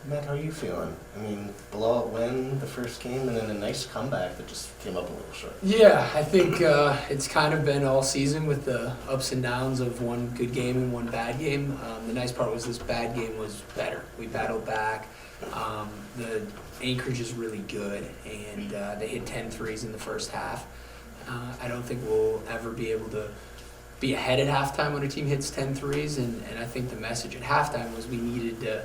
Matt, how are you feeling? I mean, blowout win the first game and then a nice comeback that just came up a little short. Yeah, I think it's kind of been all season with the ups and downs of one good game and one bad game. The nice part was this bad game was better. We battled back. The Anchorage is really good, and they hit 10 threes in the first half. I don't think we'll ever be able to be ahead at halftime when a team hits 10 threes, and I think the message at halftime was we needed to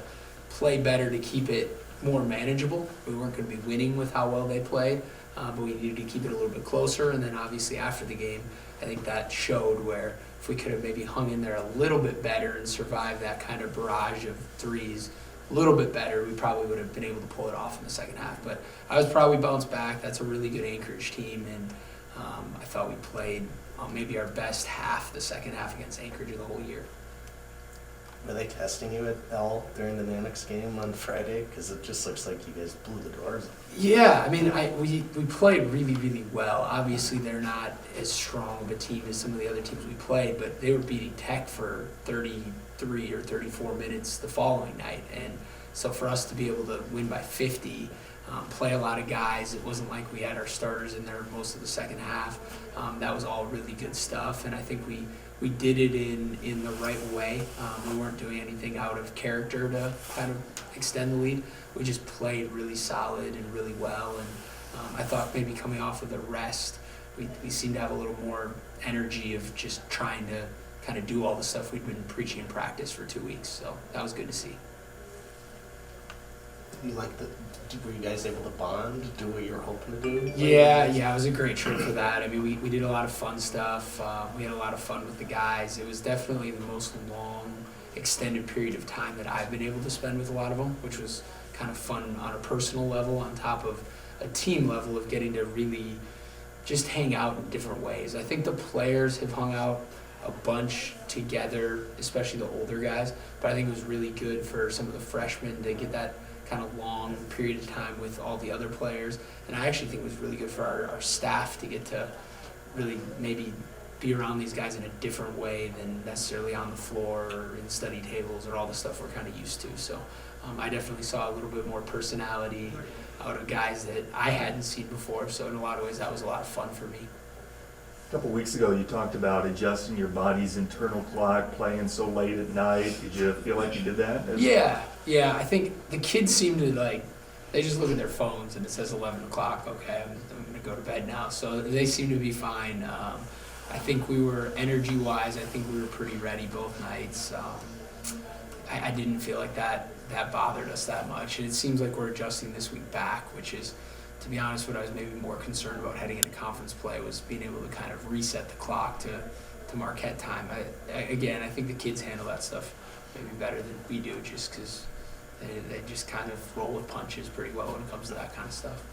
play better to keep it more manageable. We weren't going to be winning with how well they played, but we needed to keep it a little bit closer. And then obviously after the game, I think that showed where if we could have maybe hung in there a little bit better and survived that kind of barrage of threes a little bit better, we probably would have been able to pull it off in the second half. But I was probably bounced back. That's a really good Anchorage team, and I thought we played maybe our best half, the second half against Anchorage of the whole year. Were they testing you at all during the Mannix game on Friday? Because it just looks like you guys blew the doors off. Yeah, I mean, we played really, really well. Obviously, they're not as strong of a team as some of the other teams we played, but they were beating Tech for 33 or 34 minutes the following night. And so for us to be able to win by 50, play a lot of guys, it wasn't like we had our starters in there most of the second half. That was all really good stuff, and I think we did it in the right way. We weren't doing anything out of character to kind of extend the lead. We just played really solid and really well, and I thought maybe coming off of the rest, we seemed to have a little more energy of just trying to kind of do all the stuff we'd been preaching in practice for 2 weeks, so that was good to see. Were you guys able to bond, do what you were hoping to do? Yeah, it was a great trip for that. I mean, we did a lot of fun stuff. We had a lot of fun with the guys. It was definitely the most long, extended period of time that I've been able to spend with a lot of them, which was kind of fun on a personal level on top of a team level of getting to really just hang out in different ways. I think the players have hung out a bunch together, especially the older guys, but I think it was really good for some of the freshmen to get that kind of long period of time with all the other players. And I actually think it was really good for our staff to get to really maybe be around these guys in a different way than necessarily on the floor or in study tables or all the stuff we're kind of used to. So I definitely saw a little bit more personality out of guys that I hadn't seen before. So in a lot of ways, that was a lot of fun for me. A couple weeks ago, you talked about adjusting your body's internal clock, playing so late at night. Did you feel like you did that? Yeah. I think the kids seem to they just look at their phones and it says 11 o'clock. Okay, I'm going to go to bed now. So they seem to be fine. I think we were, energy-wise, I think we were pretty ready both nights. I didn't feel like that bothered us that much. And it seems like we're adjusting this week back, which is, to be honest, what I was maybe more concerned about heading into conference play was being able to kind of reset the clock to Marquette time. I think the kids handle that stuff maybe better than we do, just because they just kind of roll with punches pretty well when it comes to that kind of stuff.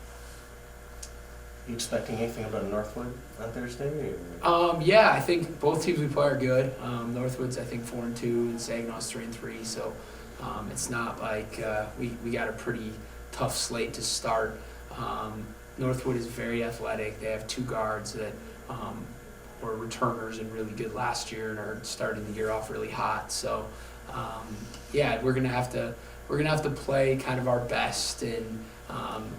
You expecting anything about Northwood on Thursday? Yeah, I think both teams we play are good. Northwood's, I think, 4-2, and Saginaw's 3-3. So it's not like we got a pretty tough slate to start. Northwood is very athletic. They have two guards that were returners and really good last year and are starting the year off really hot. So we're gonna have to play kind of our best, and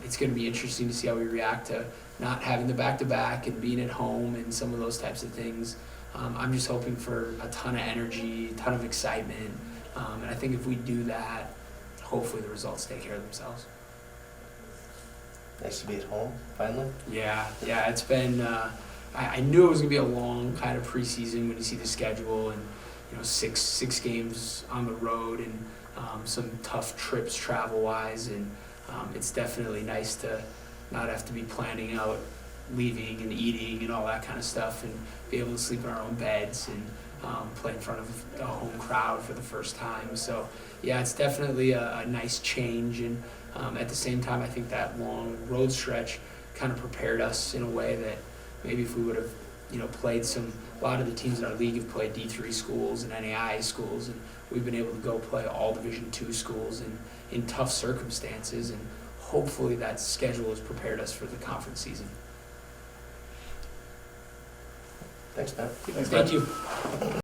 it's gonna be interesting to see how we react to not having the back-to-back and being at home and some of those types of things. I'm just hoping for a ton of energy, a ton of excitement, and I think if we do that, hopefully the results take care of themselves. Nice to be at home, finally. Yeah, it's been, I knew it was going to be a long kind of preseason when you see the schedule and, six games on the road and some tough trips travel-wise, and it's definitely nice to not have to be planning out leaving and eating and all that kind of stuff and be able to sleep in our own beds and play in front of a home crowd for the first time. So, yeah, it's definitely a nice change, and at the same time, I think that long road stretch kind of prepared us in a way that maybe if we would have, played a lot of the teams in our league have played D3 schools and NAIA schools, and we've been able to go play all Division II schools in tough circumstances, and hopefully that schedule has prepared us for the conference season. Thanks, Matt. Thank you.